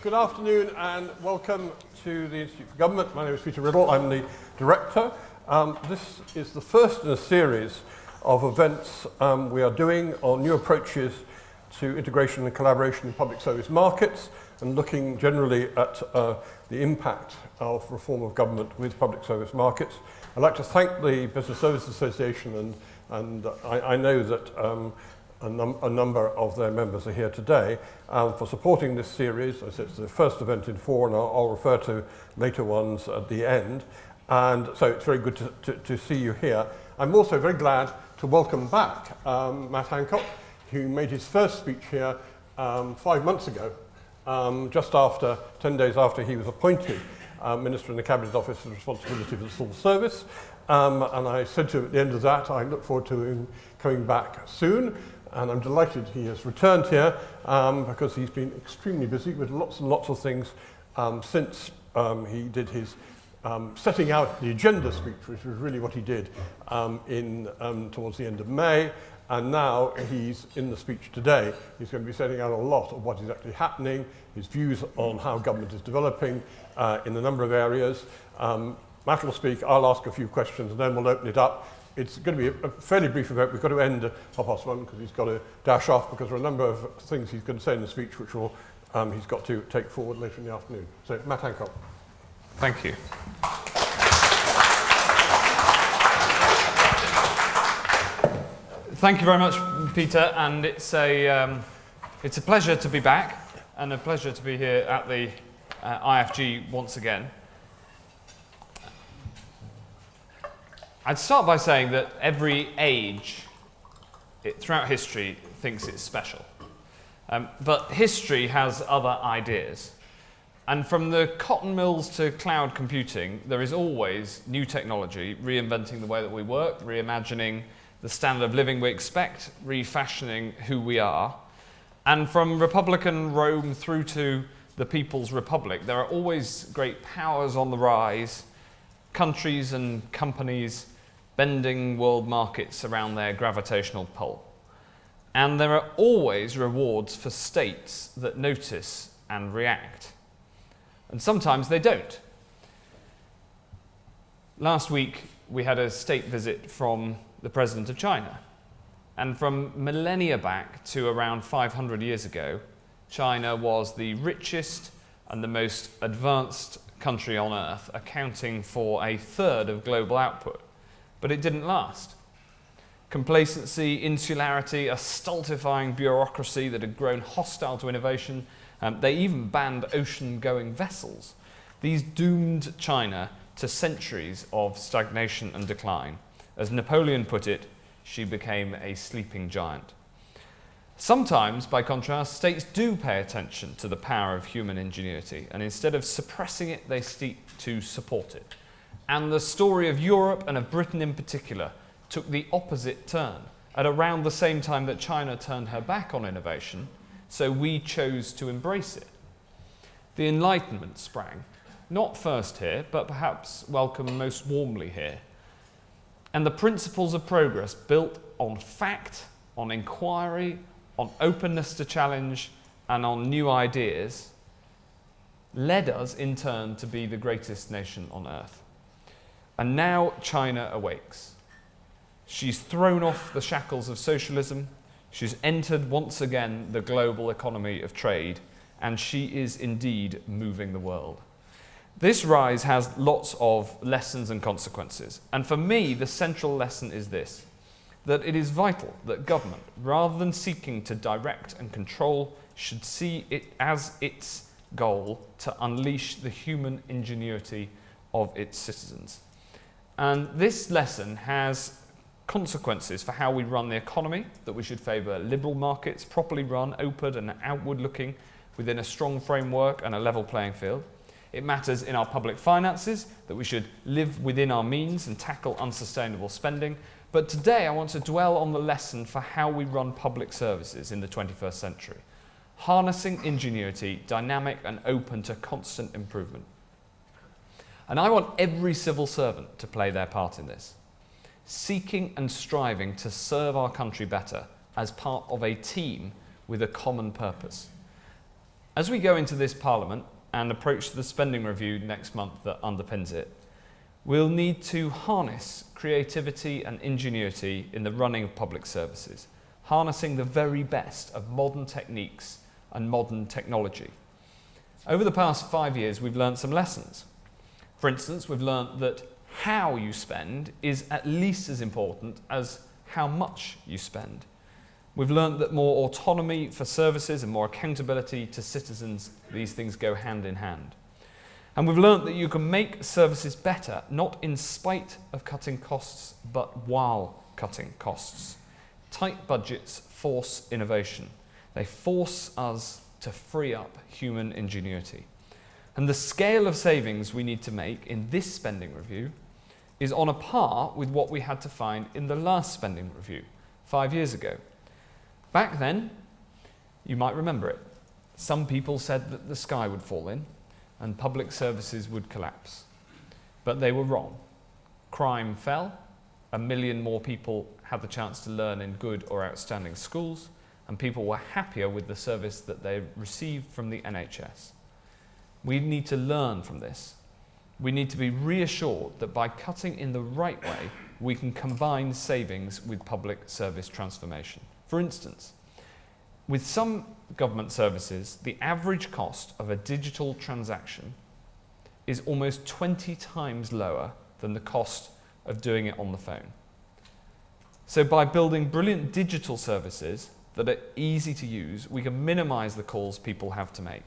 Good afternoon and welcome to the Institute for Government. My name is Peter Riddell. I'm the director. This is the first in a series of events we are doing on new approaches to integration and collaboration in public service markets and looking generally at the impact of reform of government with public service markets. I'd like to thank the Business Services Association and I know that a number of their members are here today for supporting this series. As it's the first event in 4, and I'll refer to later ones at the end. And so it's very good to see you here. I'm also very glad to welcome back Matt Hancock, who made his first speech here 5 months ago, just after 10 days after he was appointed Minister in the Cabinet Office with responsibility for the civil service. And I said to him at the end of that, I look forward to him coming back soon. And I'm delighted he has returned here because he's been extremely busy with lots and lots of things since he did his setting out the agenda speech, which was really what he did towards the end of May. And now he's in the speech today. He's going to be setting out a lot of what is actually happening, his views on how government is developing in a number of areas. Matt will speak, I'll ask a few questions, and then we'll open it up. It's going to be a fairly brief event. We've got to end at 1:30 because he's got to dash off because there are a number of things he's going to say in the speech which will, he's got to take forward later in the afternoon. So, Matt Hancock. Thank you. Thank you very much, Peter, and it's a pleasure to be back and a pleasure to be here at the IFG once again. I'd start by saying that every age throughout history thinks it's special. But history has other ideas. And from the cotton mills to cloud computing, there is always new technology reinventing the way that we work, reimagining the standard of living we expect, refashioning who we are. And from Republican Rome through to the People's Republic, there are always great powers on the rise, countries and companies bending world markets around their gravitational pull. And there are always rewards for states that notice and react. And sometimes they don't. Last week, we had a state visit from the President of China. And from millennia back to around 500 years ago, China was the richest and the most advanced country on earth, accounting for a third of global output. But it didn't last. Complacency, insularity, a stultifying bureaucracy that had grown hostile to innovation. They even banned ocean-going vessels. These doomed China to centuries of stagnation and decline. As Napoleon put it, she became a sleeping giant. Sometimes, by contrast, states do pay attention to the power of human ingenuity, and instead of suppressing it, they seek to support it. And the story of Europe, and of Britain in particular, took the opposite turn at around the same time that China turned her back on innovation, so we chose to embrace it. The Enlightenment sprang, not first here, but perhaps welcomed most warmly here. And the principles of progress built on fact, on inquiry, on openness to challenge, and on new ideas led us in turn to be the greatest nation on earth. And now China awakes. She's thrown off the shackles of socialism, she's entered once again the global economy of trade, and she is indeed moving the world. This rise has lots of lessons and consequences, and for me the central lesson is this, that it is vital that government, rather than seeking to direct and control, should see it as its goal to unleash the human ingenuity of its citizens. And this lesson has consequences for how we run the economy, that we should favour liberal markets, properly run, open and outward-looking, within a strong framework and a level playing field. It matters in our public finances, that we should live within our means and tackle unsustainable spending. But today I want to dwell on the lesson for how we run public services in the 21st century. Harnessing ingenuity, dynamic and open to constant improvement. And I want every civil servant to play their part in this, seeking and striving to serve our country better as part of a team with a common purpose. As we go into this Parliament and approach the spending review next month that underpins it, we'll need to harness creativity and ingenuity in the running of public services, harnessing the very best of modern techniques and modern technology. Over the past 5 years, we've learned some lessons. For instance, we've learned that how you spend is at least as important as how much you spend. We've learned that more autonomy for services and more accountability to citizens, these things go hand in hand. And we've learned that you can make services better, not in spite of cutting costs, but while cutting costs. Tight budgets force innovation. They force us to free up human ingenuity. And the scale of savings we need to make in this spending review is on a par with what we had to find in the last spending review 5 years ago. Back then, you might remember it, some people said that the sky would fall in and public services would collapse. But they were wrong. Crime fell, 1 million more people had the chance to learn in good or outstanding schools, and people were happier with the service that they received from the NHS. We need to learn from this. We need to be reassured that by cutting in the right way, we can combine savings with public service transformation. For instance, with some government services, the average cost of a digital transaction is almost 20 times lower than the cost of doing it on the phone. So by building brilliant digital services that are easy to use, we can minimize the calls people have to make.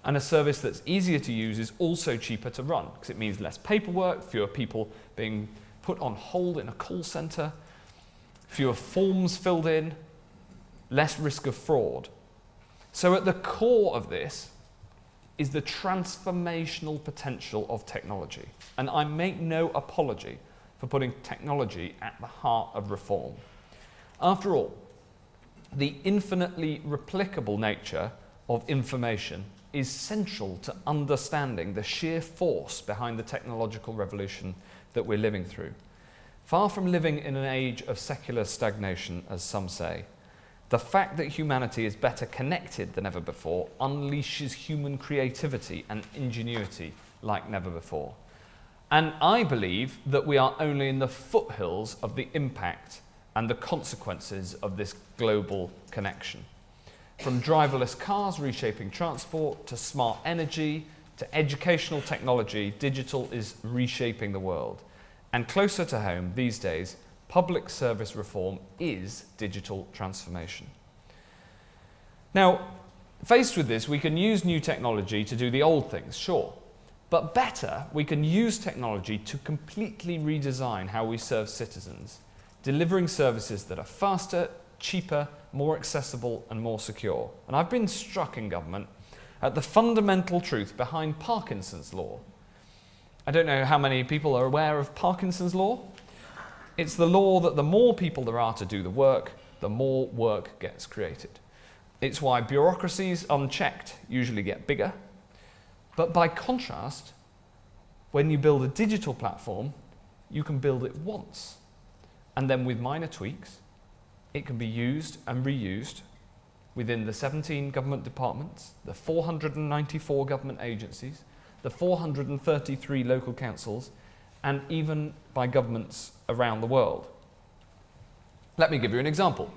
And a service that's easier to use is also cheaper to run, because it means less paperwork, fewer people being put on hold in a call center, fewer forms filled in, less risk of fraud. So at the core of this is the transformational potential of technology. And I make no apology for putting technology at the heart of reform. After all, the infinitely replicable nature of information is central to understanding the sheer force behind the technological revolution that we're living through. Far from living in an age of secular stagnation, as some say, the fact that humanity is better connected than ever before unleashes human creativity and ingenuity like never before. And I believe that we are only in the foothills of the impact and the consequences of this global connection. From driverless cars reshaping transport, to smart energy, to educational technology, digital is reshaping the world. And closer to home these days, public service reform is digital transformation. Now, faced with this, we can use new technology to do the old things, sure. But better, we can use technology to completely redesign how we serve citizens, delivering services that are faster, cheaper, more accessible and more secure. And I've been struck in government at the fundamental truth behind Parkinson's law. I don't know how many people are aware of Parkinson's law. It's the law that the more people there are to do the work, the more work gets created. It's why bureaucracies unchecked usually get bigger. But by contrast, when you build a digital platform, you can build it once. And then with minor tweaks, it can be used and reused within the 17 government departments, the 494 government agencies, the 433 local councils, and even by governments around the world. Let me give you an example.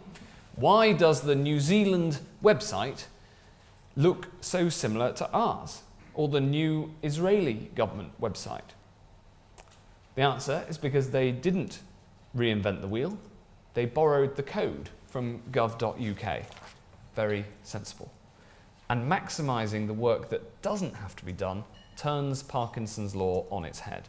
Why does the New Zealand website look so similar to ours, or the new Israeli government website? The answer is because they didn't reinvent the wheel. They borrowed the code from gov.uk. Very sensible. And maximising the work that doesn't have to be done turns Parkinson's law on its head.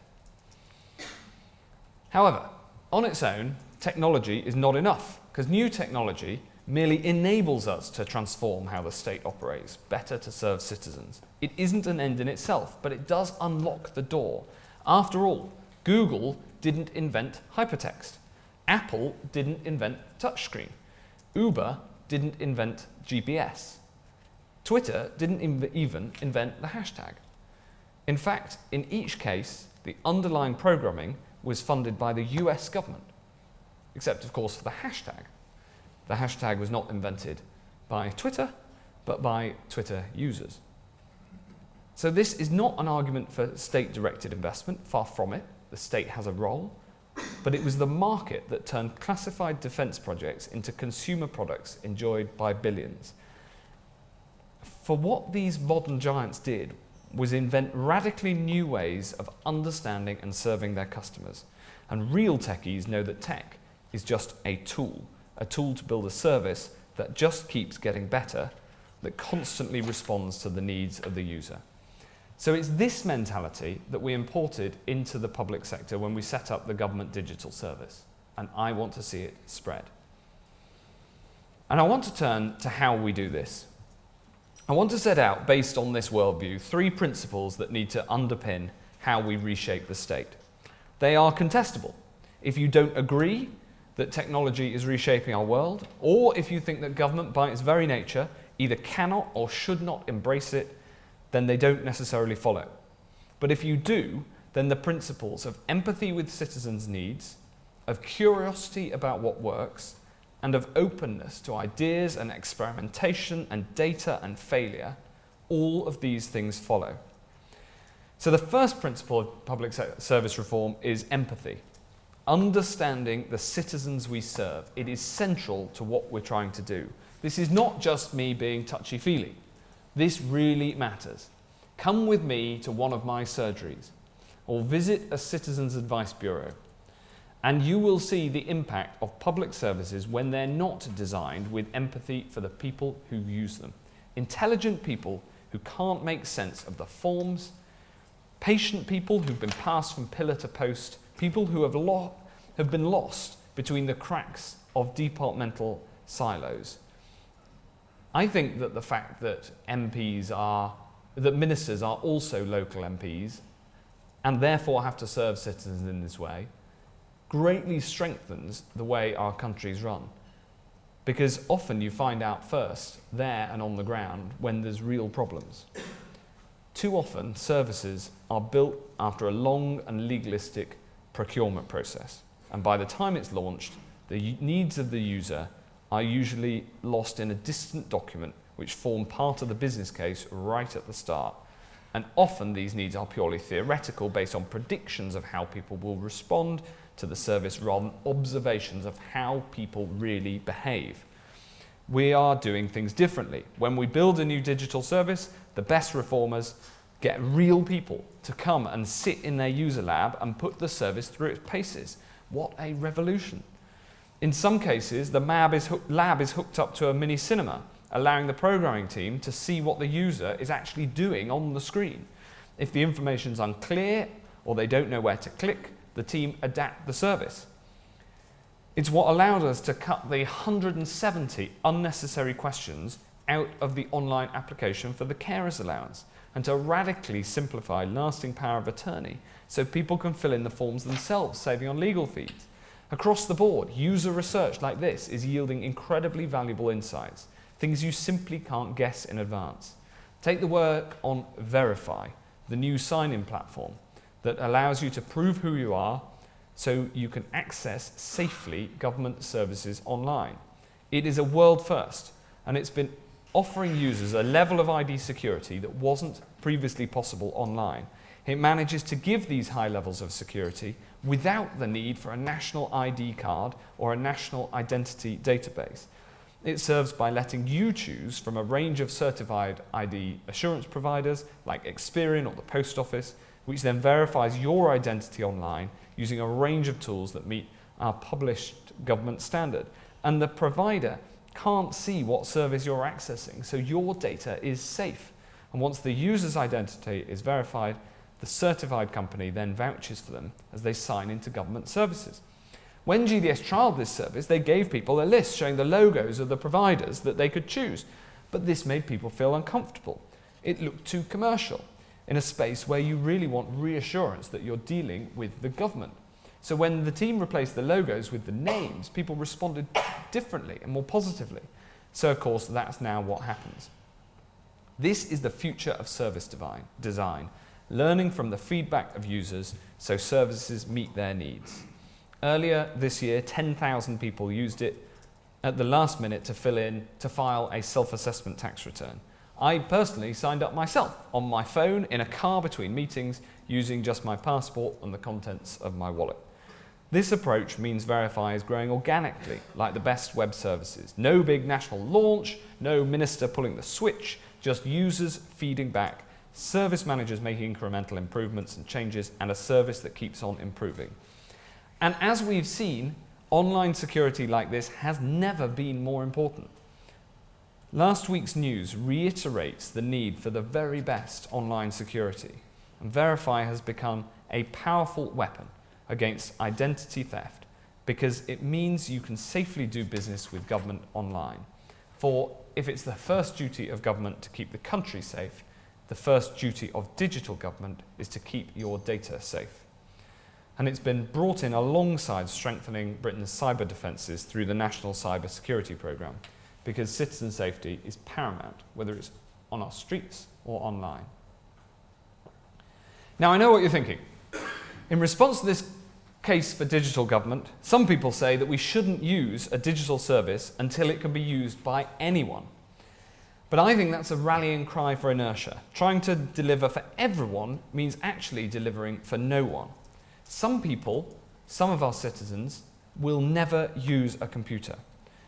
However, on its own, technology is not enough, because new technology merely enables us to transform how the state operates, better to serve citizens. It isn't an end in itself, but it does unlock the door. After all, Google didn't invent hypertext. Apple didn't invent touchscreen. Uber didn't invent GPS. Twitter didn't even invent the hashtag. In fact, in each case, the underlying programming was funded by the US government, except of course for the hashtag. The hashtag was not invented by Twitter, but by Twitter users. So this is not an argument for state-directed investment, far from it. The state has a role, but it was the market that turned classified defence projects into consumer products enjoyed by billions. For what these modern giants did was invent radically new ways of understanding and serving their customers. And real techies know that tech is just a tool to build a service that just keeps getting better, that constantly responds to the needs of the user. So it's this mentality that we imported into the public sector when we set up the government digital service, and I want to see it spread. And I want to turn to how we do this. I want to set out, based on this worldview, 3 principles that need to underpin how we reshape the state. They are contestable. If you don't agree that technology is reshaping our world, or if you think that government by its very nature either cannot or should not embrace it, then they don't necessarily follow. But if you do, then the principles of empathy with citizens' needs, of curiosity about what works, and of openness to ideas and experimentation and data and failure, all of these things follow. So the first principle of public service reform is empathy. Understanding the citizens we serve. It is central to what we're trying to do. This is not just me being touchy-feely. This really matters. Come with me to one of my surgeries, or visit a citizens' advice bureau, and you will see the impact of public services when they're not designed with empathy for the people who use them. Intelligent people who can't make sense of the forms, patient people who've been passed from pillar to post, people who have been lost between the cracks of departmental silos. I think that the fact that ministers are also local MPs and therefore have to serve citizens in this way greatly strengthens the way our countries run. Because often you find out first, there and on the ground, when there's real problems. Too often, services are built after a long and legalistic procurement process. And by the time it's launched, the needs of the user are usually lost in a distant document which form part of the business case right at the start. And often these needs are purely theoretical, based on predictions of how people will respond to the service rather than observations of how people really behave. We are doing things differently. When we build a new digital service, the best reformers get real people to come and sit in their user lab and put the service through its paces. What a revolution. In some cases, the lab is hooked up to a mini cinema, allowing the programming team to see what the user is actually doing on the screen. If the information's unclear or they don't know where to click, the team adapt the service. It's what allowed us to cut the 170 unnecessary questions out of the online application for the carers allowance, and to radically simplify lasting power of attorney so people can fill in the forms themselves, saving on legal fees. Across the board, user research like this is yielding incredibly valuable insights, things you simply can't guess in advance. Take the work on Verify, the new sign-in platform that allows you to prove who you are so you can access safely government services online. It is a world first, and it's been offering users a level of ID security that wasn't previously possible online. It manages to give these high levels of security without the need for a national ID card or a national identity database. It serves by letting you choose from a range of certified ID assurance providers like Experian or the Post Office, which then verifies your identity online using a range of tools that meet our published government standard. And the provider can't see what service you're accessing, so your data is safe. And once the user's identity is verified, the certified company then vouches for them as they sign into government services. When GDS trialled this service, they gave people a list showing the logos of the providers that they could choose. But this made people feel uncomfortable. It looked too commercial in a space where you really want reassurance that you're dealing with the government. So when the team replaced the logos with the names, people responded differently and more positively. So of course, that's now what happens. This is the future of service design, learning from the feedback of users so services meet their needs. Earlier this year, 10,000 people used it. at the last minute to file a self-assessment tax return. I personally signed up myself on my phone in a car between meetings using just my passport and the contents of my wallet. This approach means Verify is growing organically, like the best web services. No big national launch, no minister pulling the switch, just users feeding back, service managers making incremental improvements and changes, and a service that keeps on improving. And as we've seen, online security like this has never been more important. Last week's news reiterates the need for the very best online security, and Verify has become a powerful weapon against identity theft because it means you can safely do business with government online. For if it's the first duty of government to keep the country safe, the first duty of digital government is to keep your data safe. And it's been brought in alongside strengthening Britain's cyber defences through the National Cyber Security Programme, because citizen safety is paramount, whether it's on our streets or online. Now, I know what you're thinking. In response to this case for digital government, some people say that we shouldn't use a digital service until it can be used by anyone. But I think that's a rallying cry for inertia. Trying to deliver for everyone means actually delivering for no one. Some people, some of our citizens, will never use a computer.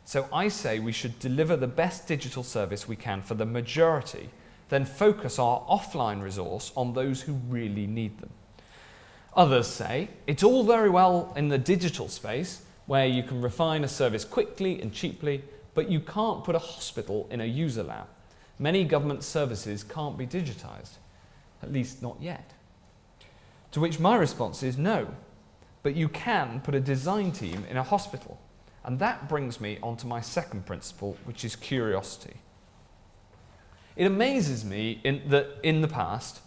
So I say we should deliver the best digital service we can for the majority, then focus our offline resource on those who really need them. Others say it's all very well in the digital space where you can refine a service quickly and cheaply, but you can't put a hospital in a user lab. Many government services can't be digitised, at least not yet. To which my response is no, but you can put a design team in a hospital. And that brings me on to my second principle, which is curiosity. It amazes me that in the past,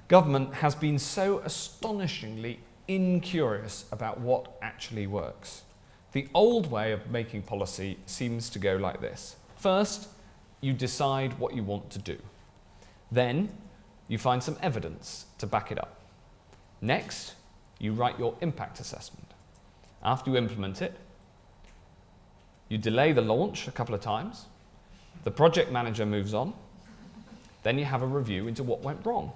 government has been so astonishingly incurious about what actually works. The old way of making policy seems to go like this. First, you decide what you want to do. Then, you find some evidence to back it up. Next, you write your impact assessment. After you implement it, you delay the launch a couple of times. The project manager moves on. Then you have a review into what went wrong.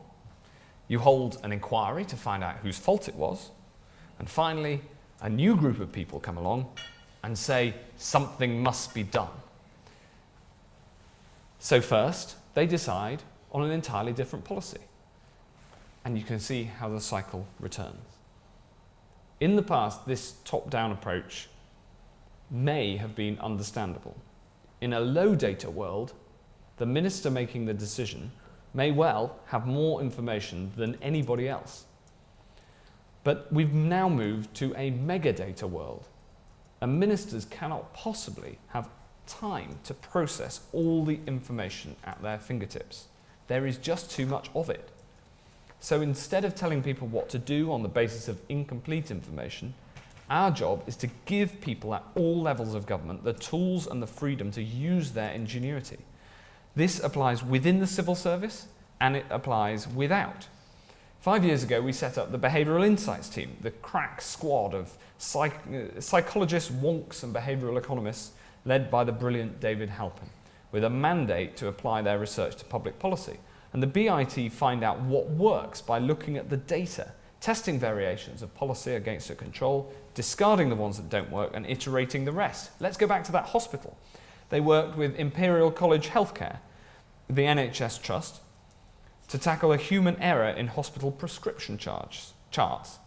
You hold an inquiry to find out whose fault it was. And finally, a new group of people come along and say something must be done. So first, they decide on an entirely different policy. And you can see how the cycle returns. In the past, this top-down approach may have been understandable. In a low data world, the minister making the decision may well have more information than anybody else. But we've now moved to a mega data world, and ministers cannot possibly have time to process all the information at their fingertips. There is just too much of it. So instead of telling people what to do on the basis of incomplete information, our job is to give people at all levels of government the tools and the freedom to use their ingenuity. This applies within the civil service and it applies without. 5 years ago, we set up the Behavioural Insights team, the crack squad of psychologists, wonks and behavioural economists led by the brilliant David Halpin, with a mandate to apply their research to public policy. And the BIT find out what works by looking at the data, testing variations of policy against a control, discarding the ones that don't work and iterating the rest. Let's go back to that hospital. They worked with Imperial College Healthcare, the NHS Trust, to tackle a human error in hospital prescription charts.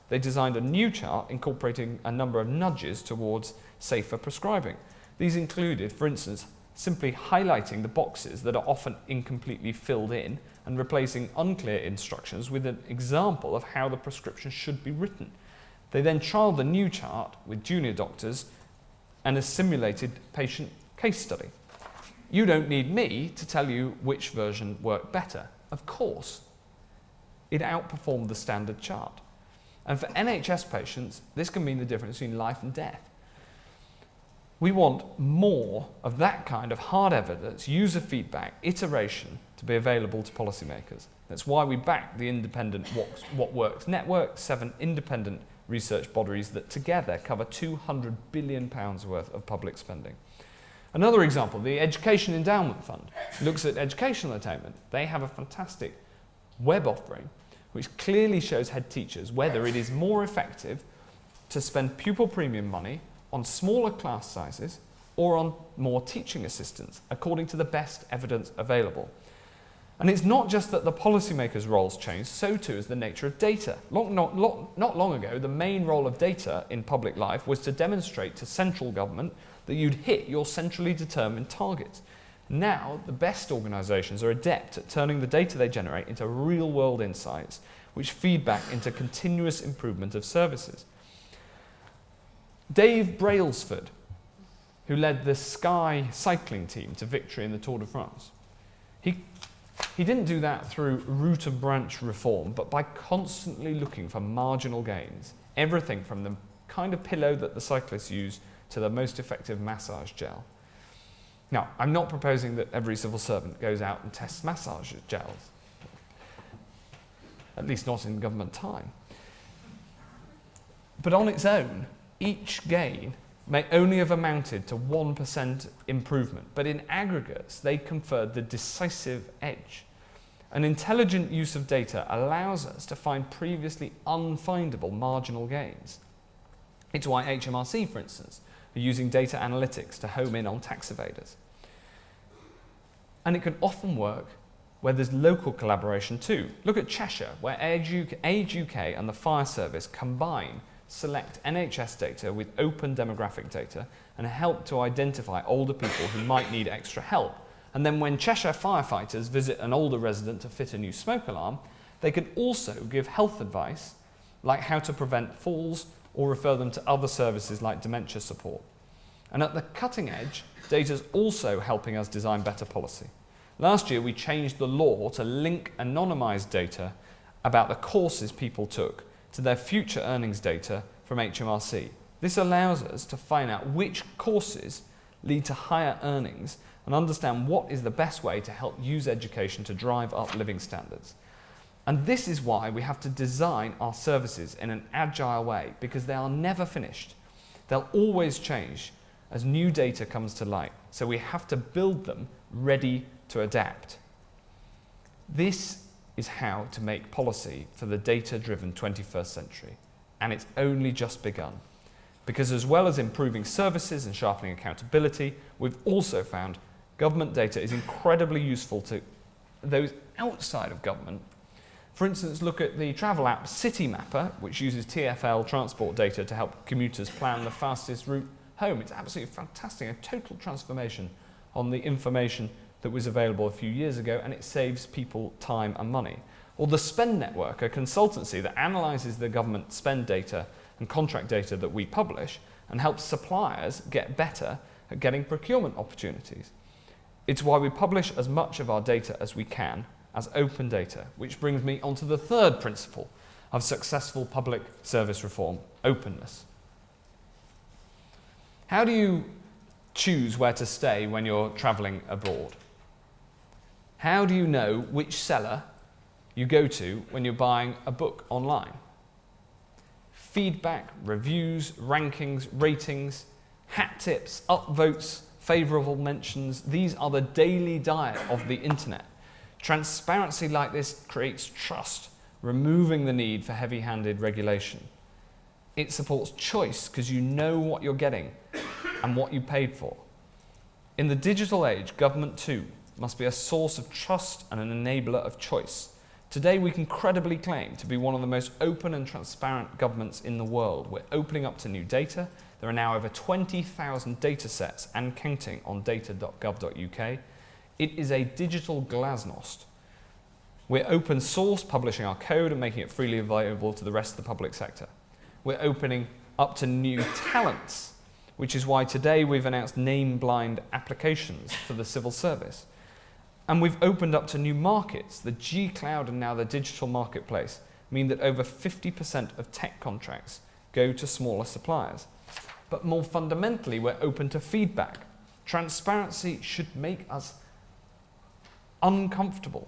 They designed a new chart incorporating a number of nudges towards safer prescribing. These included, for instance, simply highlighting the boxes that are often incompletely filled in and replacing unclear instructions with an example of how the prescription should be written. They then trialled the new chart with junior doctors and a simulated patient case study. You don't need me to tell you which version worked better. Of course, it outperformed the standard chart. And for NHS patients, this can mean the difference between life and death. We want more of that kind of hard evidence, user feedback, iteration to be available to policymakers. That's why we back the independent What Works network, 7 independent research bodies that together cover £200 billion worth of public spending. Another example, the Education Endowment Fund looks at educational attainment. They have a fantastic web offering which clearly shows head teachers whether it is more effective to spend pupil premium money on smaller class sizes or on more teaching assistants, according to the best evidence available. And it's not just that the policymakers' roles change, so too is the nature of data. Not long ago, the main role of data in public life was to demonstrate to central government that you'd hit your centrally determined targets. Now, the best organisations are adept at turning the data they generate into real-world insights, which feed back into continuous improvement of services. Dave Brailsford, who led the Sky cycling team to victory in the Tour de France, he didn't do that through root and branch reform, but by constantly looking for marginal gains. Everything from the kind of pillow that the cyclists use to the most effective massage gel. Now, I'm not proposing that every civil servant goes out and tests massage gels, at least not in government time. But on its own, each gain may only have amounted to 1% improvement, but in aggregates, they conferred the decisive edge. An intelligent use of data allows us to find previously unfindable marginal gains. It's why HMRC, for instance, are using data analytics to home in on tax evaders. And it can often work where there's local collaboration too. Look at Cheshire, where Age UK and the Fire Service combine select NHS data with open demographic data and help to identify older people who might need extra help. And then when Cheshire firefighters visit an older resident to fit a new smoke alarm, they can also give health advice, like how to prevent falls or refer them to other services like dementia support. And at the cutting edge, data is also helping us design better policy. Last year, we changed the law to link anonymised data about the courses people took to their future earnings data from HMRC. This allows us to find out which courses lead to higher earnings and understand what is the best way to help use education to drive up living standards. And this is why we have to design our services in an agile way, because they are never finished. They'll always change as new data comes to light, so we have to build them ready to adapt. This is how to make policy for the data-driven 21st century, and it's only just begun. Because as well as improving services and sharpening accountability, we've also found government data is incredibly useful to those outside of government. For instance, look at the travel app Citymapper, which uses TfL transport data to help commuters plan the fastest route home. It's absolutely fantastic, a total transformation on the information that was available a few years ago, and it saves people time and money. Or the Spend Network, a consultancy that analyses the government spend data and contract data that we publish and helps suppliers get better at getting procurement opportunities. It's why we publish as much of our data as we can as open data, which brings me onto the third principle of successful public service reform: openness. How do you choose where to stay when you're travelling abroad? How do you know which seller you go to when you're buying a book online? Feedback, reviews, rankings, ratings, hat tips, upvotes, favourable mentions, these are the daily diet of the internet. Transparency like this creates trust, removing the need for heavy-handed regulation. It supports choice because you know what you're getting and what you paid for. In the digital age, government too must be a source of trust and an enabler of choice. Today we can credibly claim to be one of the most open and transparent governments in the world. We're opening up to new data. There are now over 20,000 data sets and counting on data.gov.uk. It is a digital glasnost. We're open source, publishing our code and making it freely available to the rest of the public sector. We're opening up to new talents, which is why today we've announced name-blind applications for the civil service. And we've opened up to new markets. The G-Cloud and now the digital marketplace mean that over 50% of tech contracts go to smaller suppliers. but more fundamentally, we're open to feedback. Transparency should make us uncomfortable.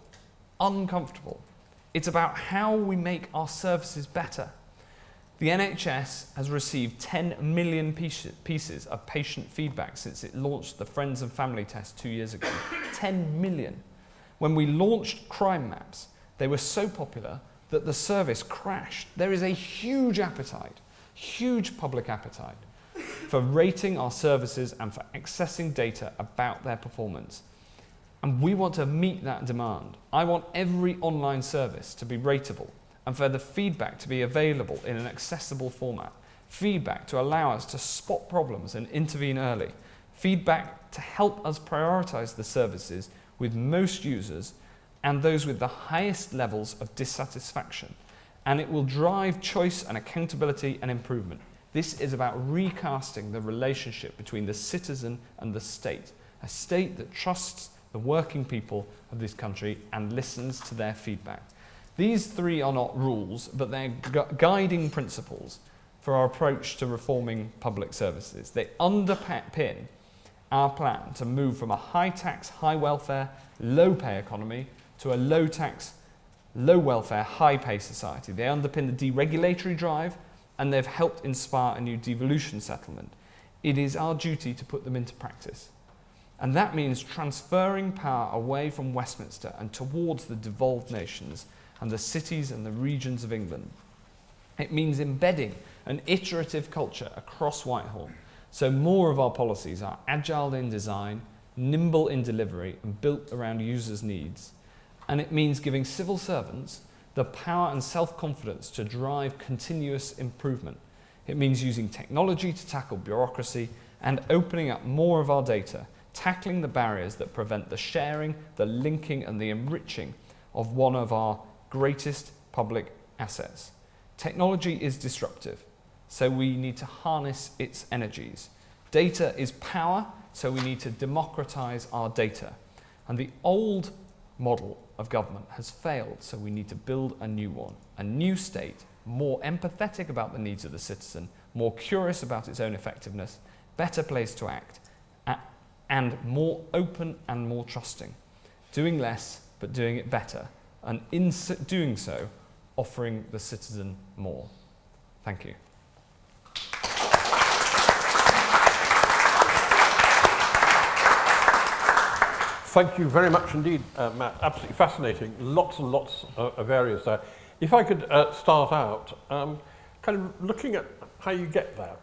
Uncomfortable. It's about how we make our services better. The NHS has received 10 million pieces of patient feedback since it launched the Friends and Family test 2 years ago. 10 million. When we launched crime maps, they were so popular that the service crashed. There is a huge appetite, huge public appetite for rating our services and for accessing data about their performance. And we want to meet that demand. I want every online service to be rateable and for the feedback to be available in an accessible format. Feedback to allow us to spot problems and intervene early. Feedback to help us prioritize the services with most users and those with the highest levels of dissatisfaction. And it will drive choice and accountability and improvement. This is about recasting the relationship between the citizen and the state, a state that trusts the working people of this country and listens to their feedback. These three are not rules, but they're guiding principles for our approach to reforming public services. They underpin our plan to move from a high-tax, high-welfare, low-pay economy to a low-tax, low-welfare, high-pay society. They underpin the deregulatory drive, and they've helped inspire a new devolution settlement. It is our duty to put them into practice. And that means transferring power away from Westminster and towards the devolved nations and the cities and the regions of England. It means embedding an iterative culture across Whitehall, so more of our policies are agile in design, nimble in delivery, and built around users' needs. And it means giving civil servants the power and self-confidence to drive continuous improvement. It means using technology to tackle bureaucracy and opening up more of our data, tackling the barriers that prevent the sharing, the linking, and the enriching of one of our greatest public assets. Technology is disruptive, so we need to harness its energies. Data is power, so we need to democratize our data. And the old model of government has failed, so we need to build a new one, a new state, more empathetic about the needs of the citizen, more curious about its own effectiveness, better placed to act, and more open and more trusting. Doing less, but doing it better, and in doing so, offering the citizen more. Thank you. Thank you very much indeed, Matt. Absolutely fascinating. Lots and lots of areas there. If I could start out, kind of looking at how you get there.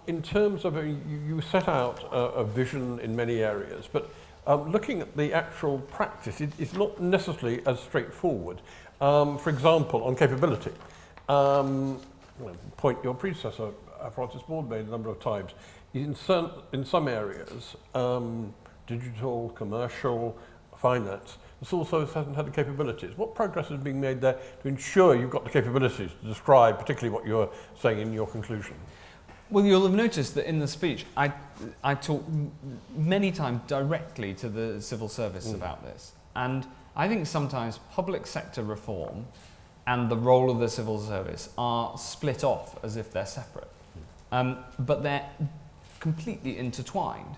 In terms of, you set out a vision in many areas, but looking at the actual practice, it's not necessarily as straightforward. For example, on capability, point your predecessor, Francis Bourne, made a number of times. In some areas, digital, commercial, finance, the civil service hasn't had the capabilities. What progress is being made there to ensure you've got the capabilities to describe particularly what you're saying in your conclusion? Well, you'll have noticed that in the speech, I talk many times directly to the civil service about this. And I think sometimes public sector reform and the role of the civil service are split off as if they're separate. But they're completely intertwined,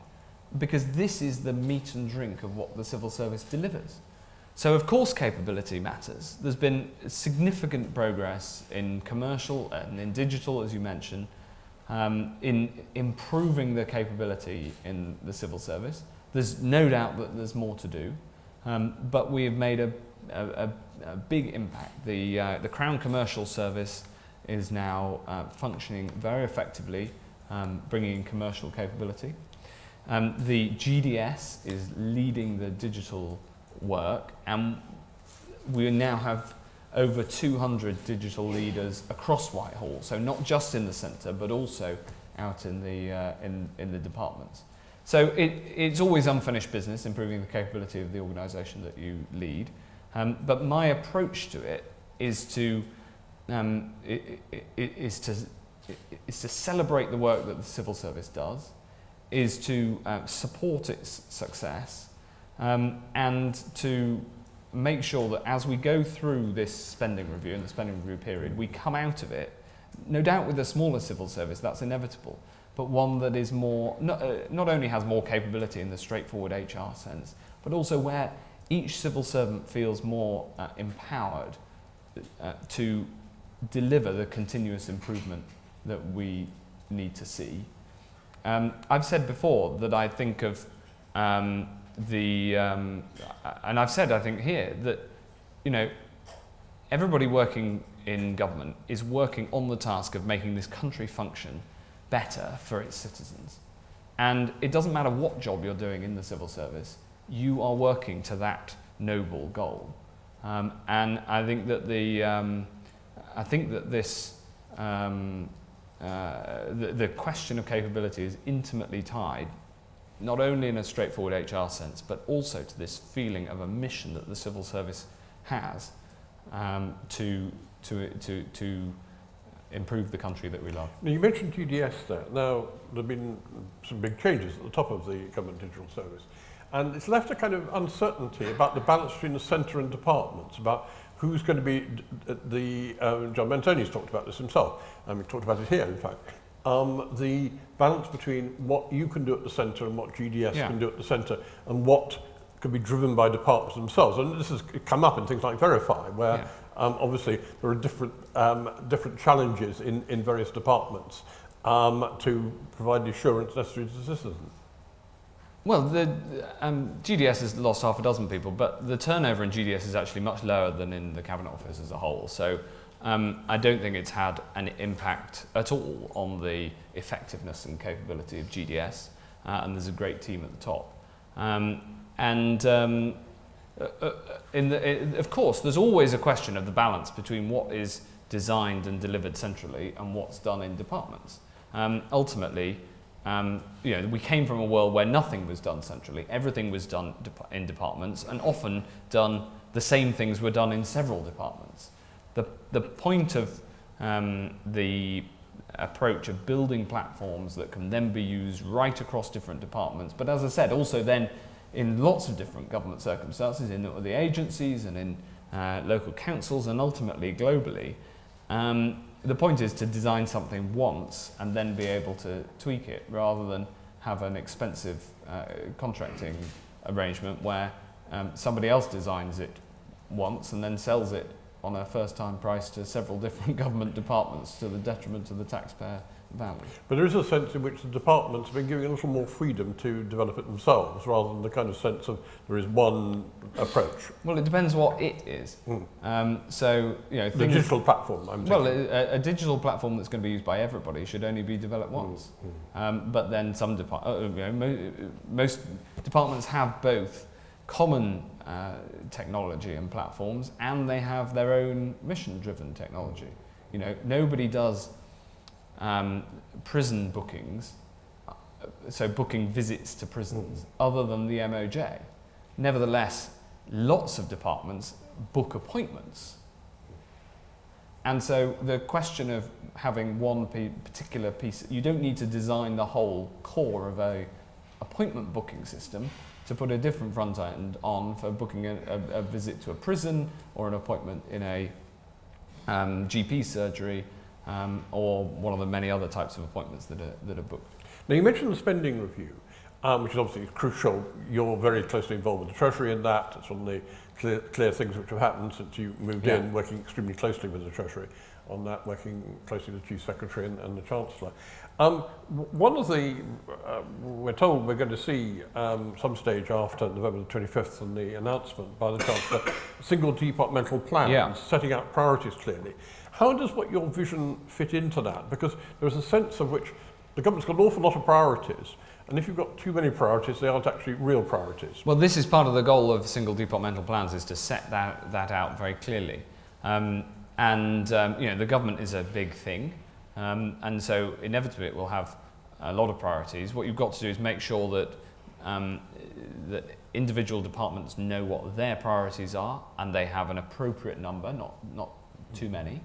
because this is the meat and drink of what the civil service delivers. So of course capability matters. There's been significant progress in commercial and in digital, as you mentioned, in improving the capability in the civil service. There's no doubt that there's more to do, but we have made a big impact. The Crown Commercial Service is now functioning very effectively, bringing in commercial capability. The GDS is leading the digital work, and we now have over 200 digital leaders across Whitehall, so not just in the centre, but also out in the departments. So it's always unfinished business, improving the capability of the organisation that you lead. But my approach to it is to celebrate the work that the civil service does, is to support its success, and to make sure that as we go through this spending review and the spending review period, we come out of it, no doubt with a smaller civil service, that's inevitable, but one that is more, not only has more capability in the straightforward HR sense, but also where each civil servant feels more empowered to deliver the continuous improvement that we need to see. I've said before that I think of and I've said, I think here, that, you know, everybody working in government is working on the task of making this country function better for its citizens. And it doesn't matter what job you're doing in the civil service, you are working to that noble goal. And I think that the question of capability is intimately tied, not only in a straightforward HR sense, but also to this feeling of a mission that the civil service has to improve the country that we love. Now, you mentioned GDS there. Now, there have been some big changes at the top of the government digital service, and it's left a kind of uncertainty about the balance between the centre and departments, about who's going to be John Mentoni's talked about this himself, and we've talked about it here, in fact. The balance between what you can do at the centre and what GDS can do at the centre, and what can be driven by departments themselves. And this has come up in things like Verify, where obviously there are different challenges in various departments to provide the assurance necessary to the citizen. Well, the GDS has lost half a dozen people, but the turnover in GDS is actually much lower than in the Cabinet Office as a whole. So I don't think it's had an impact at all on the effectiveness and capability of GDS, and there's a great team at the top. Of course, there's always a question of the balance between what is designed and delivered centrally and what's done in departments. Ultimately, we came from a world where nothing was done centrally. Everything was done in departments, and often the same things were done in several departments. The point of the approach of building platforms that can then be used right across different departments, but as I said, also then in lots of different government circumstances, in the agencies and in local councils and ultimately globally. The point is to design something once and then be able to tweak it, rather than have an expensive contracting arrangement where somebody else designs it once and then sells it on a first-time price to several different government departments to the detriment of the taxpayer value. But there is a sense in which the departments have been giving a little more freedom to develop it themselves, rather than the kind of sense of there is one approach. Well, it depends what it is. So, the digital platform, a digital platform that's going to be used by everybody should only be developed once. But then some most departments have both common technology and platforms, and they have their own mission-driven technology. Nobody does prison bookings, so booking visits to prisons, other than the MOJ. Nevertheless, lots of departments book appointments. And so the question of having one particular piece, you don't need to design the whole core of a appointment booking system to put a different front end on for booking a visit to a prison or an appointment in a GP surgery, or one of the many other types of appointments that are booked. Now, you mentioned the spending review, which is obviously crucial. You're very closely involved with the Treasury in that. It's one of the clear things which have happened since you moved in, working extremely closely with the Treasury on that, working closely with the Chief Secretary and the Chancellor. One of the, we're told we're going to see some stage after November the 25th and the announcement by the Chancellor, single departmental plans, setting out priorities clearly. How does your vision fit into that? Because there's a sense of which the government's got an awful lot of priorities, and if you've got too many priorities, they aren't actually real priorities. Well, this is part of the goal of single departmental plans, is to set that out very clearly. The government is a big thing, and so inevitably it will have a lot of priorities. What you've got to do is make sure that that individual departments know what their priorities are, and they have an appropriate number, not too many.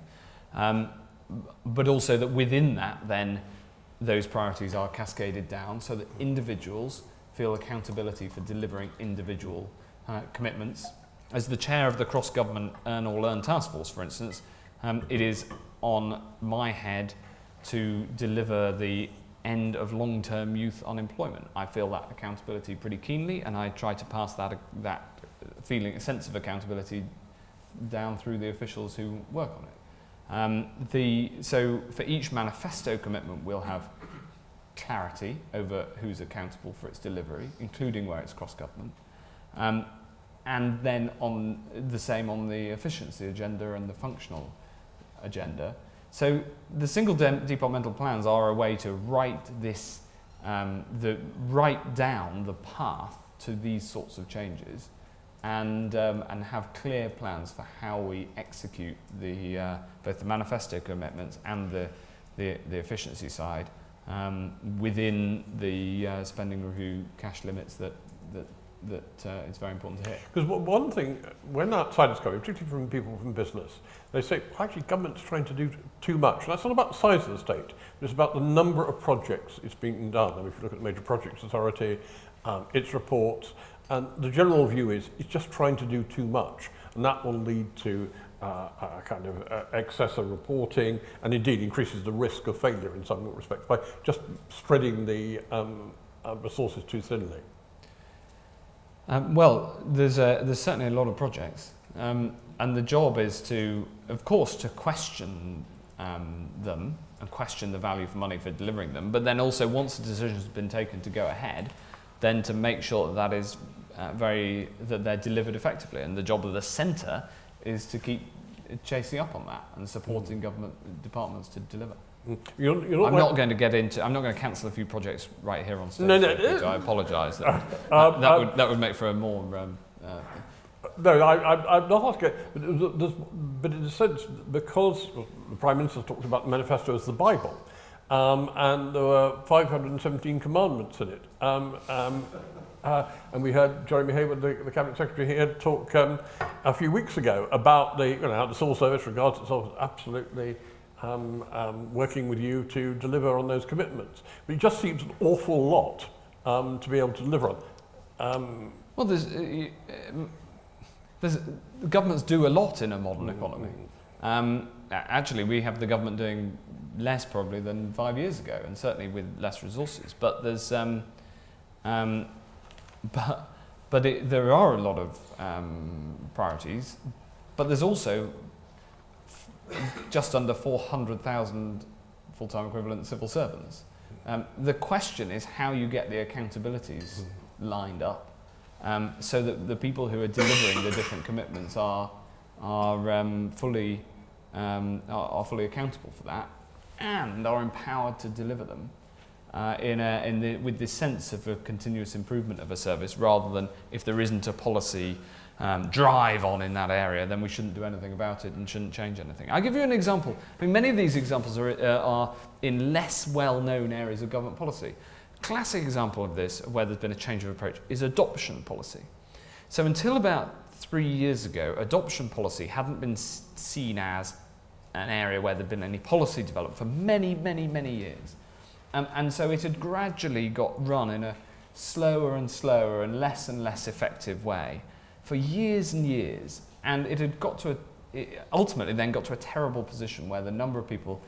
But also that within that, then, those priorities are cascaded down so that individuals feel accountability for delivering individual commitments. As the chair of the cross-government Earn or Learn task force, for instance, it is on my head to deliver the end of long-term youth unemployment. I feel that accountability pretty keenly, and I try to pass that feeling, a sense of accountability, down through the officials who work on it. So for each manifesto commitment, we'll have clarity over who's accountable for its delivery, including where it's cross-government. And then the same on the efficiency agenda and the functional agenda. So the single departmental plans are a way to write down the path to these sorts of changes, and have clear plans for how we execute both the manifesto commitments and the efficiency side within the spending review cash limits that it's very important to hit. Because one thing, when outsiders come, particularly from people from business, they say, well, actually, government's trying to do too much. And that's not about the size of the state. It's about the number of projects it's being done. I mean, if you look at the Major Projects Authority, its reports, and the general view is it's just trying to do too much. And that will lead to a kind of excessive reporting, and indeed increases the risk of failure in some respects by just spreading the resources too thinly. Well, there's certainly a lot of projects, and the job is of course, to question them and question the value for money for delivering them, but then also, once the decision has been taken to go ahead, then to make sure that is that they're delivered effectively. And the job of the centre is to keep chasing up on that and supporting government departments to deliver. I'm not going to cancel a few projects right here on stage. No. I apologise. That would make for a more. No, I'm not asking. But in a sense, because the Prime Minister talked about the manifesto as the Bible, and there were 517 commandments in it. And we heard Jeremy Hayward, the Cabinet Secretary here, talk a few weeks ago about how the civil service regards itself as absolutely working with you to deliver on those commitments. But it just seems an awful lot to be able to deliver on. Well, governments do a lot in a modern economy. Actually, we have the government doing less probably than 5 years ago, and certainly with less resources. But there's there are a lot of priorities, but there's also just under 400,000 full-time equivalent civil servants. The question is how you get the accountabilities lined up, so that the people who are delivering the different commitments are fully accountable for that, and are empowered to deliver them with this sense of a continuous improvement of a service, rather than, if there isn't a policy drive on in that area, then we shouldn't do anything about it and shouldn't change anything. I'll give you an example. I mean, many of these examples are in less well-known areas of government policy. Classic example of this, where there's been a change of approach, is adoption policy. So until about 3 years ago, adoption policy hadn't been seen as an area where there'd been any policy developed for many, many, many years. And so it had gradually got run in a slower and slower and less effective way for years and years. And it had ultimately then got to a terrible position where the number of people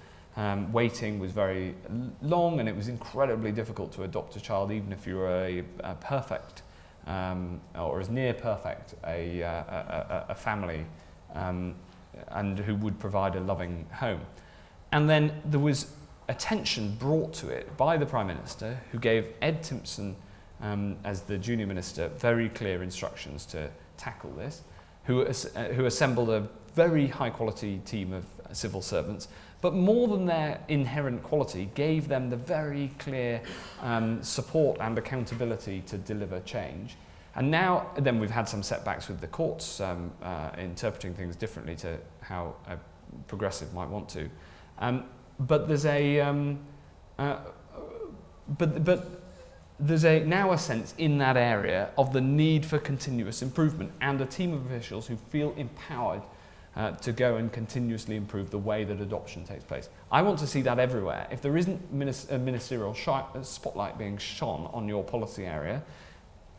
waiting was very long, and it was incredibly difficult to adopt a child, even if you were a perfect, or as near perfect, a family, and who would provide a loving home. And then there was attention brought to it by the Prime Minister, who gave Ed Timpson, as the junior minister, very clear instructions to tackle this, who assembled a very high quality team of civil servants, but more than their inherent quality, gave them the very clear support and accountability to deliver change. And then we've had some setbacks with the courts interpreting things differently to how a progressive might want to. But there's now a sense in that area of the need for continuous improvement, and a team of officials who feel empowered to go and continuously improve the way that adoption takes place. I want to see that everywhere. If there isn't a ministerial spotlight being shone on your policy area,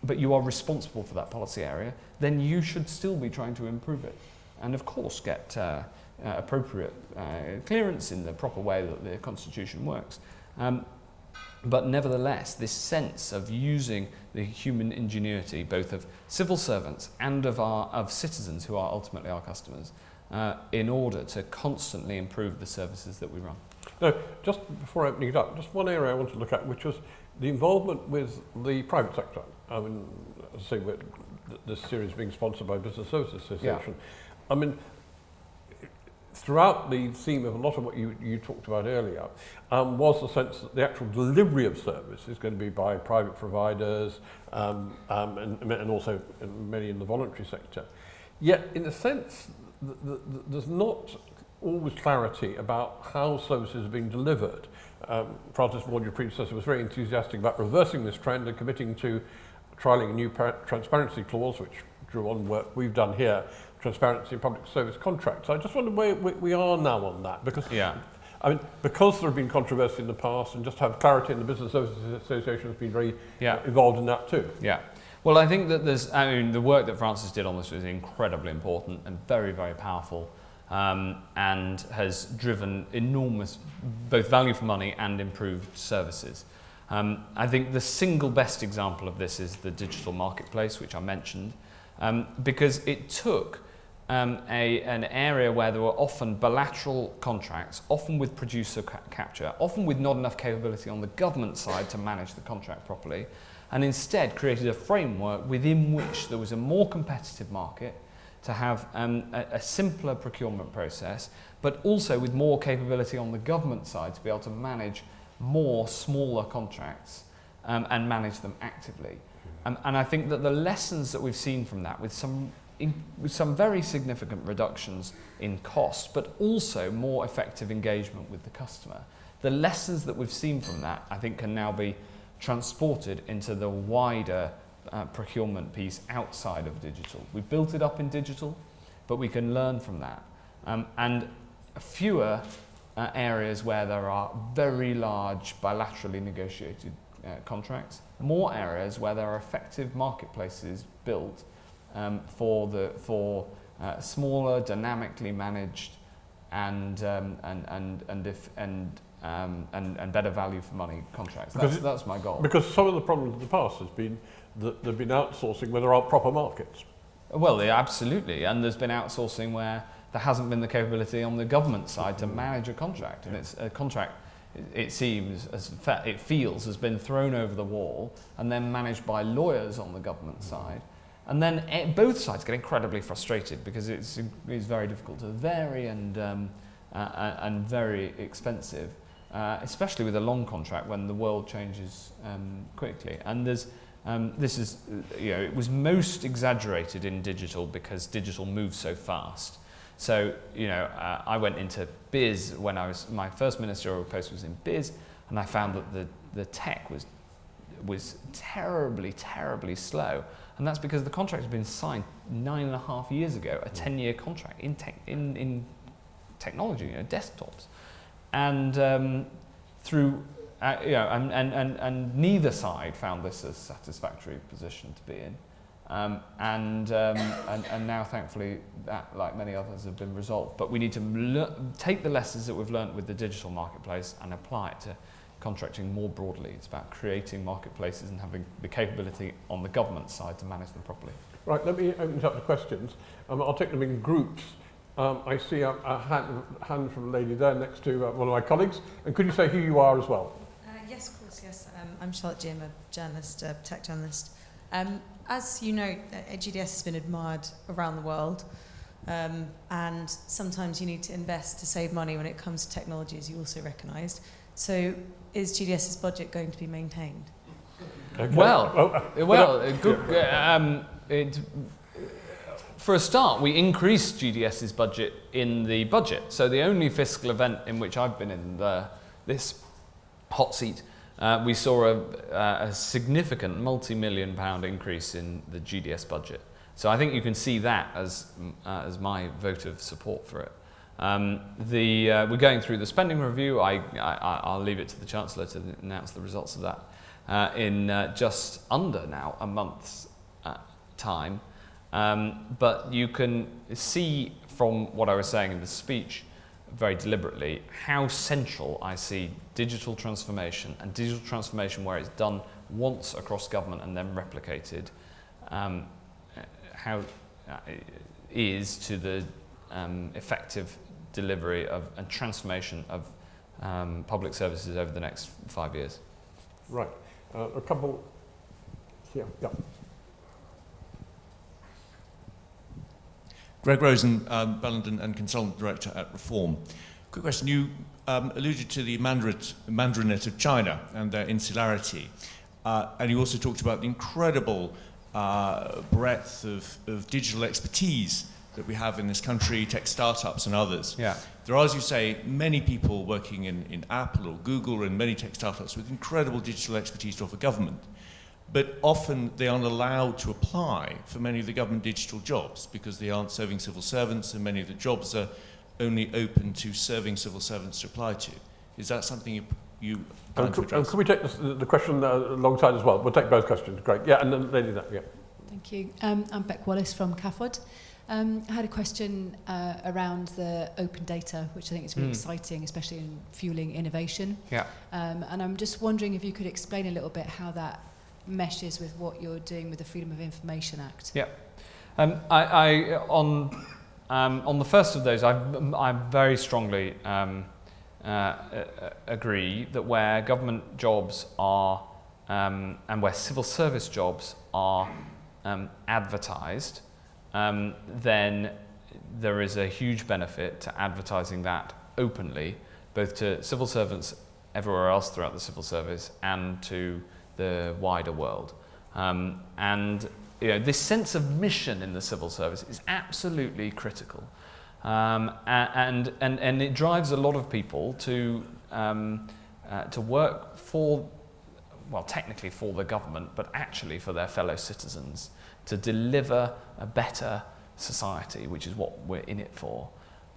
but you are responsible for that policy area, then you should still be trying to improve it. And of course get appropriate clearance in the proper way that the Constitution works. But nevertheless, this sense of using the human ingenuity, both of civil servants and of citizens who are ultimately our customers, in order to constantly improve the services that we run. Now, just before opening it up, just one area I want to look at, which was the involvement with the private sector. I mean, as I say, this series being sponsored by Business Services Association. Yeah. I mean, throughout the theme of a lot of what you talked about earlier was the sense that the actual delivery of service is going to be by private providers and also many in the voluntary sector. Yet, in a sense, there's not always clarity about how services are being delivered. Francis Ward, your predecessor, was very enthusiastic about reversing this trend and committing to trialling a new transparency clause, which drew on work we've done here, transparency in public service contracts. I just wonder where we are now on that, because I mean, because there have been controversy in the past, and just to have clarity, in the Business Services Association has been very involved in that too. Yeah. Well, I think that the work that Francis did on this was incredibly important and very, very powerful, and has driven enormous both value for money and improved services. I think the single best example of this is the digital marketplace, which I mentioned, because it took an area where there were often bilateral contracts, often with producer capture, often with not enough capability on the government side to manage the contract properly, and instead created a framework within which there was a more competitive market, to have a simpler procurement process, but also with more capability on the government side to be able to manage more smaller contracts and manage them actively. And I think that the lessons that we've seen from that, with some very significant reductions in cost, but also more effective engagement with the customer, the lessons that we've seen from that, I think, can now be transported into the wider procurement piece outside of digital. We've built it up in digital, but we can learn from that. And fewer areas where there are very large bilaterally negotiated contracts, more areas where there are effective marketplaces built for smaller, dynamically managed and better value for money contracts. That's my goal. Because some of the problems of the past has been that there's been outsourcing where there aren't proper markets. Well, yeah, absolutely, and there's been outsourcing where there hasn't been the capability on the government side to manage a contract, and it's a contract. It seems, it feels, has been thrown over the wall and then managed by lawyers on the government side, and then both sides get incredibly frustrated because it's very difficult to vary and very expensive, especially with a long contract when the world changes quickly. And there's this is, it was most exaggerated in digital because digital moves so fast. So, I went into biz when my first ministerial post was in biz, and I found that the tech was terribly, terribly slow. And that's because the contract had been signed 9.5 years ago, a 10-year contract in technology, desktops. And and neither side found this a satisfactory position to be in. And now, thankfully, that, like many others, have been resolved. But we need to take the lessons that we've learnt with the digital marketplace and apply it to contracting more broadly. It's about creating marketplaces and having the capability on the government side to manage them properly. Right, let me open it up to questions. I'll take them in groups. I see a hand from a lady there next to one of my colleagues. And could you say who you are as well? Yes, of course, yes. I'm Charlotte Jim, a journalist, a tech journalist. As you know, GDS has been admired around the world, and sometimes you need to invest to save money when it comes to technology, as you also recognised. So is GDS's budget going to be maintained? Okay. Good. For a start, we increased GDS's budget in the budget. So the only fiscal event in which I've been in this hot seat, we saw a significant multi-million pound increase in the GDS budget. So I think you can see that as my vote of support for it. We're going through the spending review. I'll leave it to the Chancellor to announce the results of that in just under now a month's time. But you can see from what I was saying in the speech very deliberately how central I see digital transformation, and digital transformation where it's done once across government and then replicated, how is to the effective delivery of and transformation of public services over the next 5 years. Right. A couple here. Yeah. Greg Rosen, Bellenden and Consultant Director at Reform. Quick question. You alluded to the Mandarinate of China and their insularity. And you also talked about the incredible breadth of digital expertise that we have in this country, tech startups and others. Yeah. There are, as you say, many people working in Apple or Google and many tech startups with incredible digital expertise to offer government. But often they aren't allowed to apply for many of the government digital jobs because they aren't serving civil servants, and many of the jobs are only open to serving civil servants to apply to. Is that something you plan to address? Could we take the question alongside as well? We'll take both questions. Great. Yeah, and then lady that. Yeah. Thank you. I'm Beck Wallace from CAFOD. I had a question around the open data, which I think is really exciting, especially in fueling innovation. Yeah. And I'm just wondering if you could explain a little bit how that meshes with what you're doing with the Freedom of Information Act. Yeah. On the first of those, I very strongly agree that where government jobs are and where civil service jobs are advertised, then there is a huge benefit to advertising that openly, both to civil servants everywhere else throughout the civil service and to the wider world. And this sense of mission in the civil service is absolutely critical. And it drives a lot of people to work for, well, technically for the government, but actually for their fellow citizens, to deliver a better society, which is what we're in it for.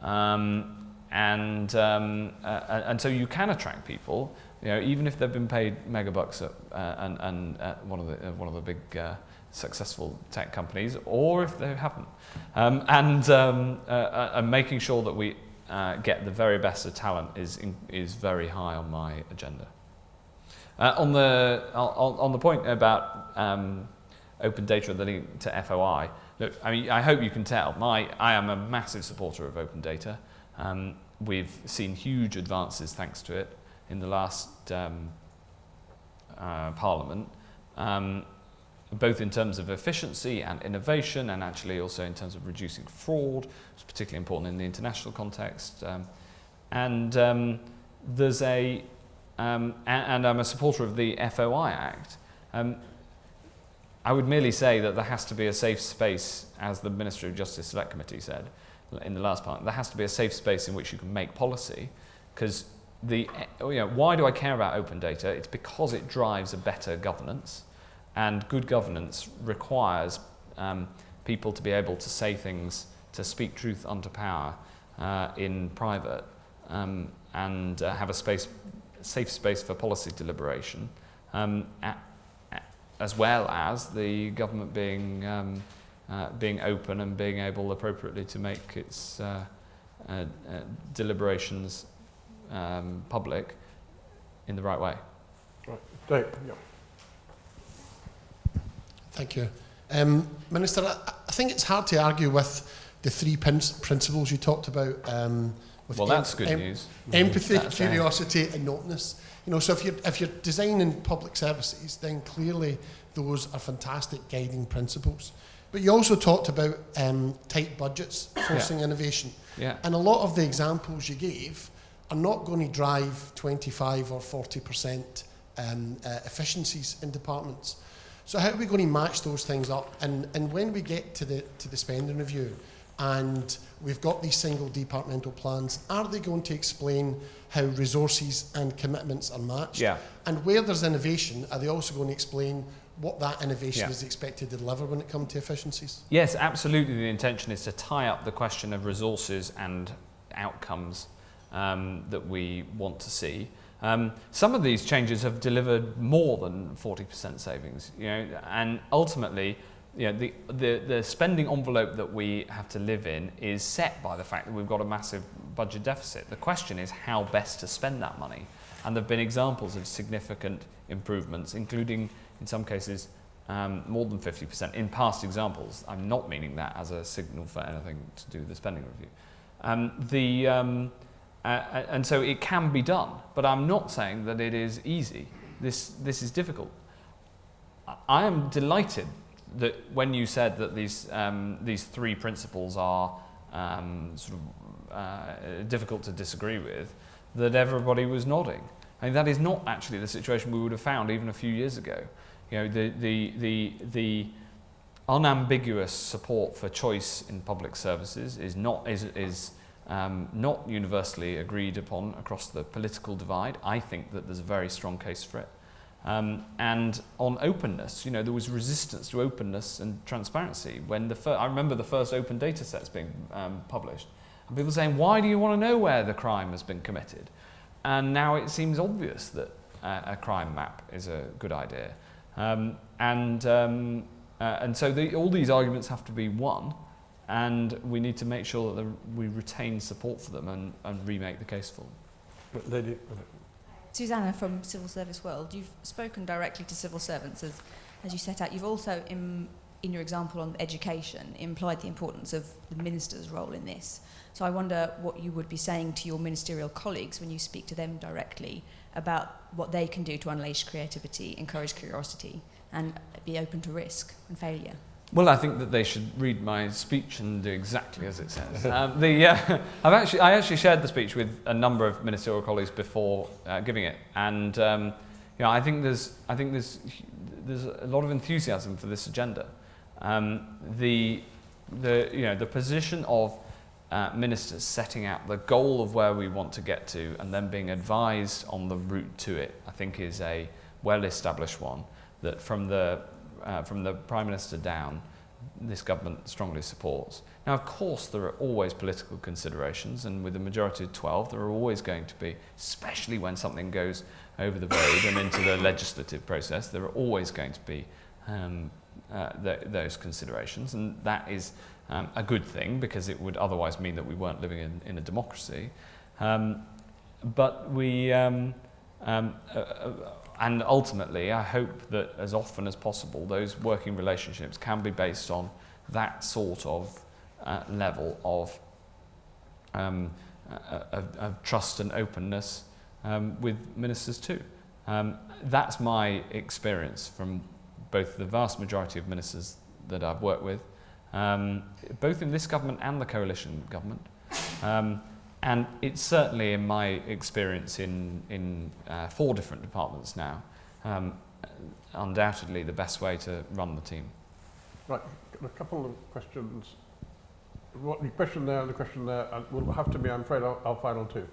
And so you can attract people, even if they've been paid megabucks at one of the big successful tech companies, or if they haven't, and making sure that we get the very best of talent is very high on my agenda. On the point about open data and the link to FOI, look, I mean, I hope you can tell, I am a massive supporter of open data. We've seen huge advances thanks to it in the last Parliament, both in terms of efficiency and innovation, and actually also in terms of reducing fraud, which is particularly important in the international context. And I'm a supporter of the FOI Act. I would merely say that there has to be a safe space, as the Ministry of Justice Select Committee said in the last part. There has to be a safe space in which you can make policy, because why do I care about open data? It's because it drives a better governance, and good governance requires people to be able to say things, to speak truth unto power in private, and have a safe space for policy deliberation, as well as the government being open and being able appropriately to make its deliberations public in the right way. Right. Dave, yeah. Thank you. Minister, I think it's hard to argue with the three principles you talked about. With that's good news. Empathy, curiosity and openness. So if you're designing public services, then clearly those are fantastic guiding principles. But you also talked about tight budgets forcing innovation. Yeah. And a lot of the examples you gave are not going to drive 25 or 40% efficiencies in departments. So how are we going to match those things up? And when we get to the spending review and we've got these single departmental plans, are they going to explain how resources and commitments are matched? Yeah. And where there's innovation, are they also going to explain what that innovation is expected to deliver when it comes to efficiencies? Yes, absolutely. The intention is to tie up the question of resources and outcomes that we want to see. Some of these changes have delivered more than 40% savings, and ultimately the spending envelope that we have to live in is set by the fact that we've got a massive budget deficit. The question is how best to spend that money. And there have been examples of significant improvements, including, in some cases, more than 50% in past examples. I'm not meaning that as a signal for anything to do with the spending review. And so it can be done, but I'm not saying that it is easy. This is difficult. I am delighted that when you said that these three principles are difficult to disagree with, that everybody was nodding. I mean, that is not actually the situation we would have found even a few years ago. You know, the unambiguous support for choice in public services is not universally agreed upon across the political divide. I think that there's a very strong case for it. And on openness, you know, there was resistance to openness and transparency when I remember the first open data sets being published, and people saying, "Why do you want to know where the crime has been committed?" And now it seems obvious that a crime map is a good idea, and so all these arguments have to be won, and we need to make sure that we retain support for them and remake the case for them. Lady. Susanna from Civil Service World, you've spoken directly to civil servants as you set out. You've also, in your example on education, implied the importance of the minister's role in this. So I wonder what you would be saying to your ministerial colleagues when you speak to them directly about what they can do to unleash creativity, encourage curiosity, and be open to risk and failure. Well, I think that they should read my speech and do exactly as it says. I actually shared the speech with a number of ministerial colleagues before giving it, and I think there's a lot of enthusiasm for this agenda. The position of ministers setting out the goal of where we want to get to, and then being advised on the route to it, I think is a well-established one that from the Prime Minister down, this government strongly supports. Now, of course, there are always political considerations, and with a majority of 12, there are always going to be, especially when something goes over the road and into the legislative process, there are always going to be those considerations, and that is a good thing, because it would otherwise mean that we weren't living in a democracy. But we... and ultimately, I hope that as often as possible, those working relationships can be based on that sort of level of trust and openness with ministers too. That's my experience from both the vast majority of ministers that I've worked with, both in this government and the coalition government. And it's certainly in my experience in 4 different departments now, undoubtedly the best way to run the team. Right, a couple of questions. The question there and the question there will have to be, I'm afraid, our final 2.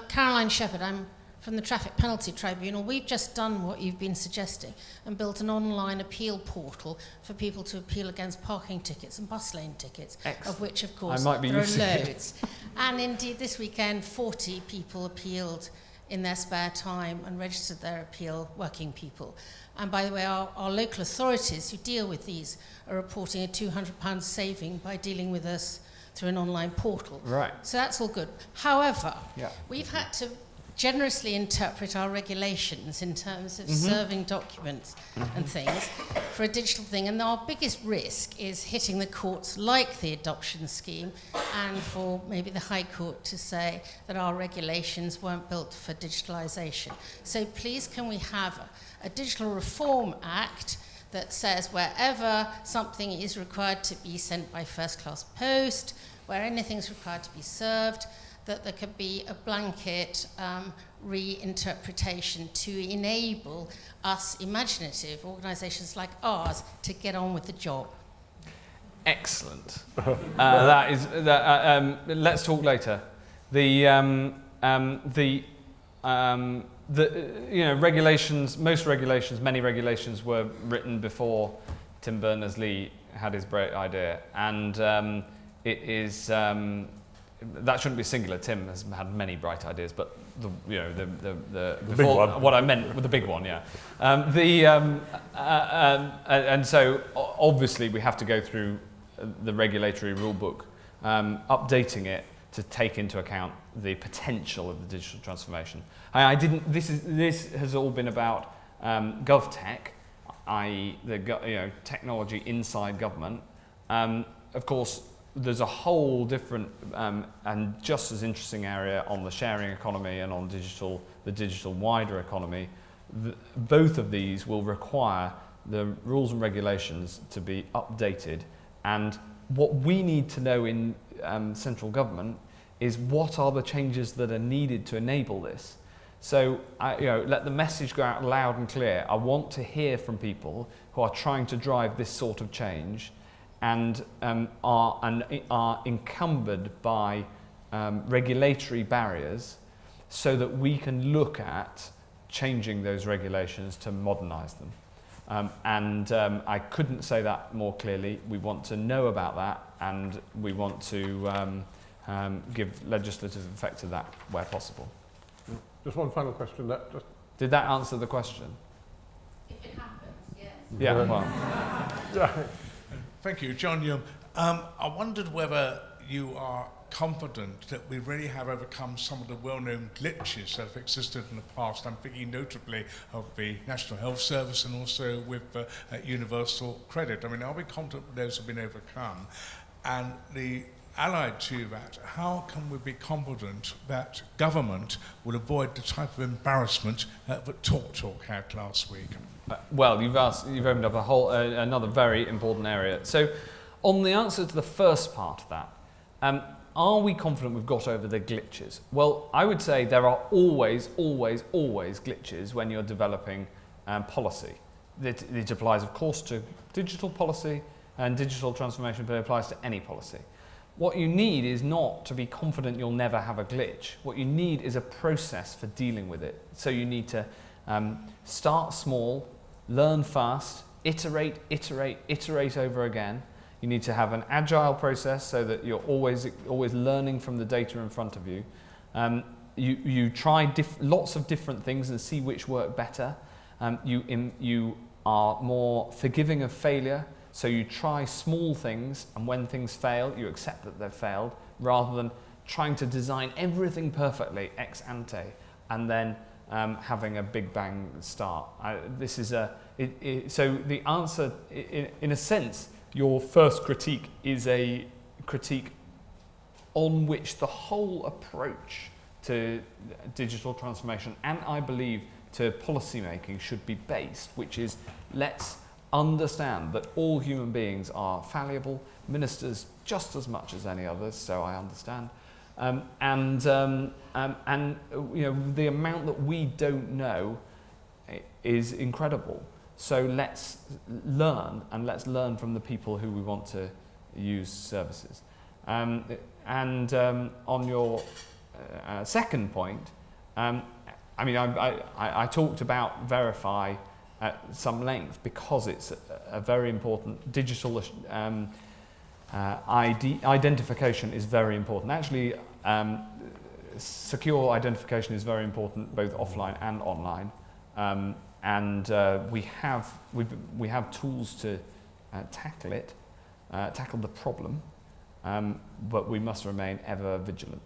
Caroline Shepherd, I'm from the Traffic Penalty Tribunal. We've just done what you've been suggesting and built an online appeal portal for people to appeal against parking tickets and bus lane tickets, Excellent. of which, of course, there are loads. And indeed, this weekend, 40 people appealed in their spare time and registered their appeal, working people. And by the way, our local authorities who deal with these are reporting a £200 saving by dealing with us through an online portal. Right. So that's all good. However, we've had to generously interpret our regulations in terms of serving documents and things for a digital thing, and our biggest risk is hitting the courts like the adoption scheme, and for maybe the High Court to say that our regulations weren't built for digitalisation. So please, can we have a Digital Reform Act that says wherever something is required to be sent by first-class post, where anything's required to be served, that there could be a blanket reinterpretation to enable us imaginative organisations like ours to get on with the job. Excellent. Let's talk later. Regulations, many regulations were written before Tim Berners-Lee had his great idea, and it is that shouldn't be singular. Tim has had many bright ideas, but the big one. What I meant with the big one, yeah. And so obviously we have to go through the regulatory rule book, updating it to take into account the potential of the digital transformation. This has all been about GovTech, i.e. technology inside government. Of course, there's a whole different and just as interesting area on the sharing economy and on the digital wider economy. Both of these will require the rules and regulations to be updated, and what we need to know in central government is what are the changes that are needed to enable this. So let the message go out loud and clear. I want to hear from people who are trying to drive this sort of change and are encumbered by regulatory barriers, so that we can look at changing those regulations to modernise them. I couldn't say that more clearly. We want to know about that, and we want to give legislative effect to that where possible. Just one final question. Did that answer the question? If it happens, yes. Yeah, well. Thank you, John Young. I wondered whether you are confident that we really have overcome some of the well-known glitches that have existed in the past. I'm thinking notably of the National Health Service and also with universal credit. I mean, are we confident that those have been overcome? And allied to that, how can we be confident that government will avoid the type of embarrassment that TalkTalk had last week? Well, you've opened up another very important area. So, on the answer to the first part of that, are we confident we've got over the glitches? Well, I would say there are always glitches when you're developing policy. It applies, of course, to digital policy and digital transformation, but it applies to any policy. What you need is not to be confident you'll never have a glitch. What you need is a process for dealing with it. So you need to start small, learn fast, iterate over again. You need to have an agile process so that you're always learning from the data in front of you. You try lots of different things and see which work better. You are more forgiving of failure, so you try small things, and when things fail, you accept that they've failed, rather than trying to design everything perfectly ex ante and then having a big bang start. So the answer, in a sense, your first critique is a critique on which the whole approach to digital transformation, and I believe to policy making, should be based, which is, let's understand that all human beings are fallible, ministers just as much as any others, so I understand. The amount that we don't know is incredible. So let's learn, and let's learn from the people who we want to use services. On your second point, I talked about Verify at some length because it's a very important digital identification is very important. Actually, secure identification is very important both offline and online. We have tools to tackle it, tackle the problem, but we must remain ever vigilant.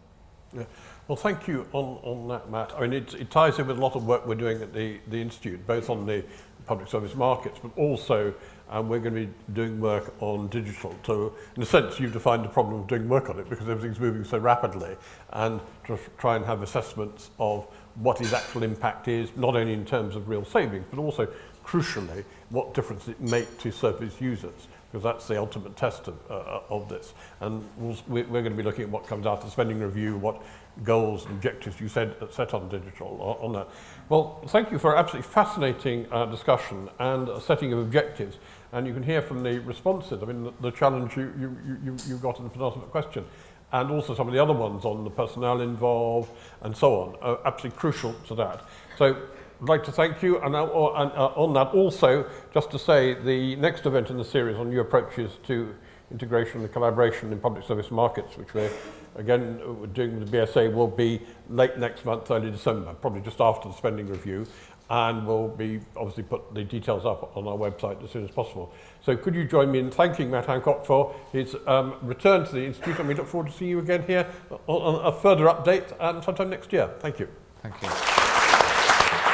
Yeah. Well, thank you on that, Matt. I mean, it ties in with a lot of work we're doing at the Institute, both on the public service markets, but also we're going to be doing work on digital. So, in a sense, you've defined the problem of doing work on it because everything's moving so rapidly, and to try and have assessments of what his actual impact is, not only in terms of real savings, but also, crucially, what difference it makes to service users, because that's the ultimate test of this. And we're going to be looking at what comes out of the spending review, what goals and objectives you set on digital on that. Well, thank you for an absolutely fascinating discussion and a setting of objectives. And you can hear from the responses, I mean, the challenge you got in the penultimate question, and also some of the other ones on the personnel involved and so on, are absolutely crucial to that. So I'd like to thank you, and on that also, just to say, the next event in the series on new approaches to integration and collaboration in public service markets, which we're doing with the BSA, will be late next month, early December, probably just after the spending review, and we'll be obviously put the details up on our website as soon as possible. So could you join me in thanking Matt Hancock for his return to the Institute, and we look forward to seeing you again here on a further update sometime next year. Thank you. Thank you.